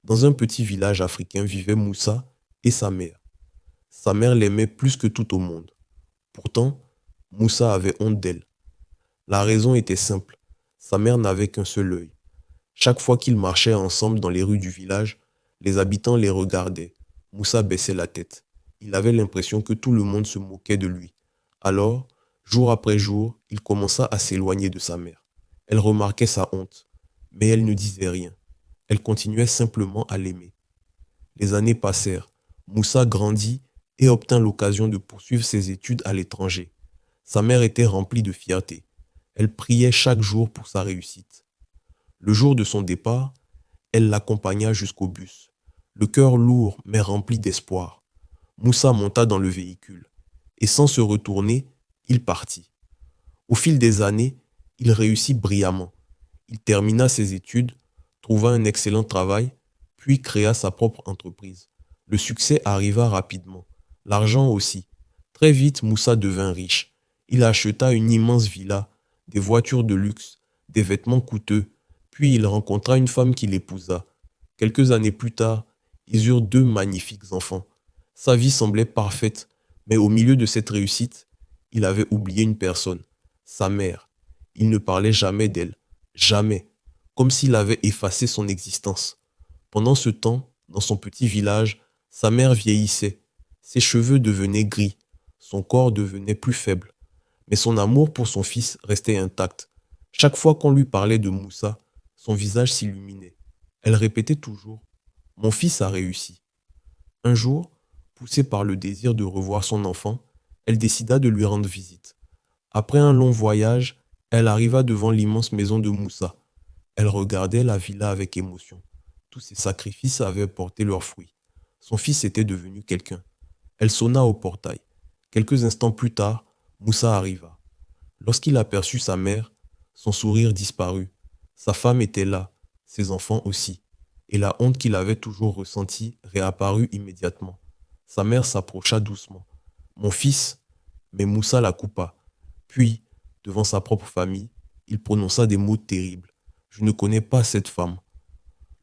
Dans un petit village africain vivaient Moussa et sa mère. Sa mère l'aimait plus que tout au monde. Pourtant, Moussa avait honte d'elle. La raison était simple. Sa mère n'avait qu'un seul œil. Chaque fois qu'ils marchaient ensemble dans les rues du village, les habitants les regardaient. Moussa baissait la tête. Il avait l'impression que tout le monde se moquait de lui. Alors, jour après jour, il commença à s'éloigner de sa mère. Elle remarquait sa honte, mais elle ne disait rien. Elle continuait simplement à l'aimer. Les années passèrent. Moussa grandit et obtint l'occasion de poursuivre ses études à l'étranger. Sa mère était remplie de fierté. Elle priait chaque jour pour sa réussite. Le jour de son départ, elle l'accompagna jusqu'au bus. Le cœur lourd mais rempli d'espoir. Moussa monta dans le véhicule et sans se retourner, il partit. Au fil des années, il réussit brillamment. Il termina ses études, trouva un excellent travail, puis créa sa propre entreprise. Le succès arriva rapidement, l'argent aussi. Très vite, Moussa devint riche. Il acheta une immense villa, des voitures de luxe, des vêtements coûteux, puis il rencontra une femme qui l'épousa. Quelques années plus tard, ils eurent deux magnifiques enfants. Sa vie semblait parfaite, mais au milieu de cette réussite, il avait oublié une personne, sa mère. Il ne parlait jamais d'elle, jamais, comme s'il avait effacé son existence. Pendant ce temps, dans son petit village, sa mère vieillissait. Ses cheveux devenaient gris, son corps devenait plus faible. Mais son amour pour son fils restait intact. Chaque fois qu'on lui parlait de Moussa, son visage s'illuminait. Elle répétait toujours: Mon fils a réussi. Un jour, poussée par le désir de revoir son enfant, elle décida de lui rendre visite. Après un long voyage, elle arriva devant l'immense maison de Moussa. Elle regardait la villa avec émotion. Tous ses sacrifices avaient porté leurs fruits. Son fils était devenu quelqu'un. Elle sonna au portail. Quelques instants plus tard, Moussa arriva. Lorsqu'il aperçut sa mère, son sourire disparut. Sa femme était là, ses enfants aussi, et la honte qu'il avait toujours ressentie réapparut immédiatement. Sa mère s'approcha doucement. Mon fils, mais Moussa la coupa. Puis, devant sa propre famille, il prononça des mots terribles. Je ne connais pas cette femme.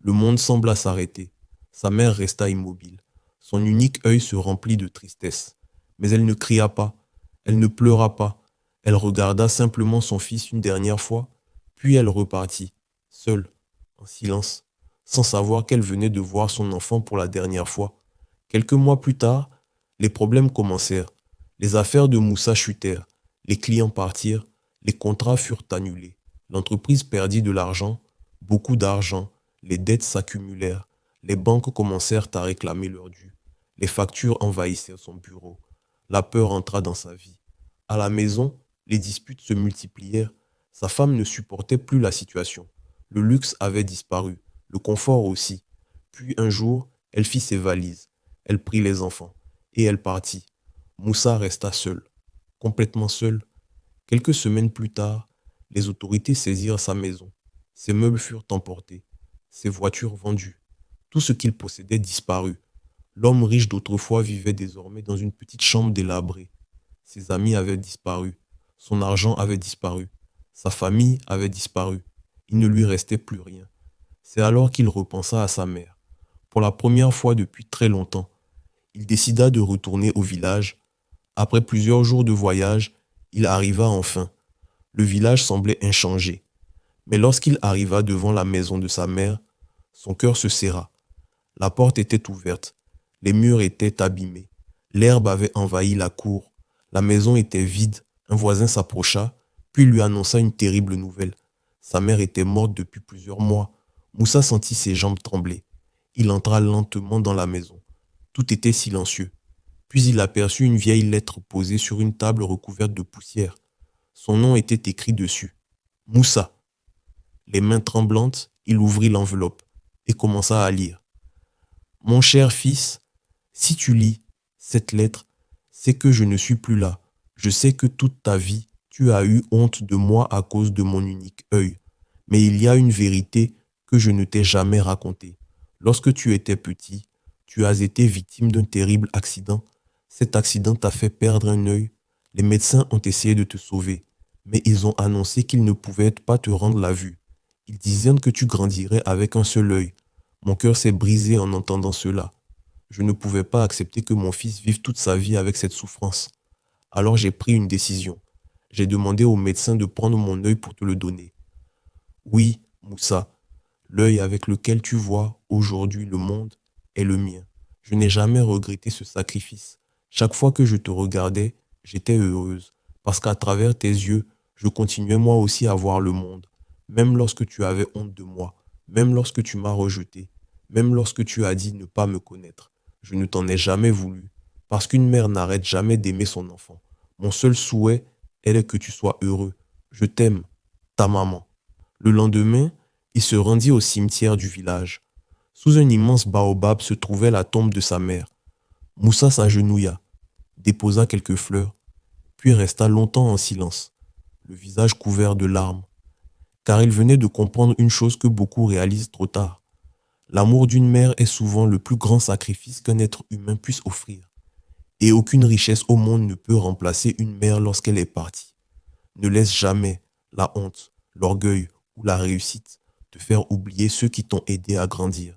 Le monde sembla s'arrêter. Sa mère resta immobile. Son unique œil se remplit de tristesse. Mais elle ne cria pas, elle ne pleura pas. Elle regarda simplement son fils une dernière fois, puis elle repartit, seule, en silence, sans savoir qu'elle venait de voir son enfant pour la dernière fois. Quelques mois plus tard, les problèmes commencèrent. Les affaires de Moussa chutèrent, les clients partirent, les contrats furent annulés. L'entreprise perdit de l'argent, beaucoup d'argent, les dettes s'accumulèrent, les banques commencèrent à réclamer leur dû. Les factures envahissèrent son bureau. La peur entra dans sa vie. À la maison, les disputes se multiplièrent. Sa femme ne supportait plus la situation. Le luxe avait disparu, le confort aussi. Puis un jour, elle fit ses valises. Elle prit les enfants et elle partit. Moussa resta seul, complètement seul. Quelques semaines plus tard, les autorités saisirent sa maison. Ses meubles furent emportés, ses voitures vendues. Tout ce qu'il possédait disparut. L'homme riche d'autrefois vivait désormais dans une petite chambre délabrée. Ses amis avaient disparu. Son argent avait disparu. Sa famille avait disparu. Il ne lui restait plus rien. C'est alors qu'il repensa à sa mère. Pour la première fois depuis très longtemps, il décida de retourner au village. Après plusieurs jours de voyage, il arriva enfin. Le village semblait inchangé. Mais lorsqu'il arriva devant la maison de sa mère, son cœur se serra. La porte était ouverte. Les murs étaient abîmés. L'herbe avait envahi la cour. La maison était vide. Un voisin s'approcha, puis lui annonça une terrible nouvelle. Sa mère était morte depuis plusieurs mois. Moussa sentit ses jambes trembler. Il entra lentement dans la maison. Tout était silencieux. Puis il aperçut une vieille lettre posée sur une table recouverte de poussière. Son nom était écrit dessus. Moussa. Les mains tremblantes, il ouvrit l'enveloppe et commença à lire. Mon cher fils, si tu lis cette lettre, c'est que je ne suis plus là. Je sais que toute ta vie, tu as eu honte de moi à cause de mon unique œil. Mais il y a une vérité que je ne t'ai jamais racontée. Lorsque tu étais petit, tu as été victime d'un terrible accident. Cet accident t'a fait perdre un œil. Les médecins ont essayé de te sauver, mais ils ont annoncé qu'ils ne pouvaient pas te rendre la vue. Ils disaient que tu grandirais avec un seul œil. Mon cœur s'est brisé en entendant cela. Je ne pouvais pas accepter que mon fils vive toute sa vie avec cette souffrance. Alors j'ai pris une décision. J'ai demandé au médecin de prendre mon œil pour te le donner. Oui, Moussa, l'œil avec lequel tu vois aujourd'hui le monde est le mien. Je n'ai jamais regretté ce sacrifice. Chaque fois que je te regardais, j'étais heureuse, parce qu'à travers tes yeux, je continuais moi aussi à voir le monde, même lorsque tu avais honte de moi, même lorsque tu m'as rejeté, même lorsque tu as dit ne pas me connaître. Je ne t'en ai jamais voulu, parce qu'une mère n'arrête jamais d'aimer son enfant. Mon seul souhait est que tu sois heureux. Je t'aime, ta maman. Le lendemain, il se rendit au cimetière du village. Sous un immense baobab se trouvait la tombe de sa mère. Moussa s'agenouilla, déposa quelques fleurs, puis resta longtemps en silence, le visage couvert de larmes, car il venait de comprendre une chose que beaucoup réalisent trop tard. L'amour d'une mère est souvent le plus grand sacrifice qu'un être humain puisse offrir, et aucune richesse au monde ne peut remplacer une mère lorsqu'elle est partie. Ne laisse jamais la honte, l'orgueil ou la réussite te faire oublier ceux qui t'ont aidé à grandir.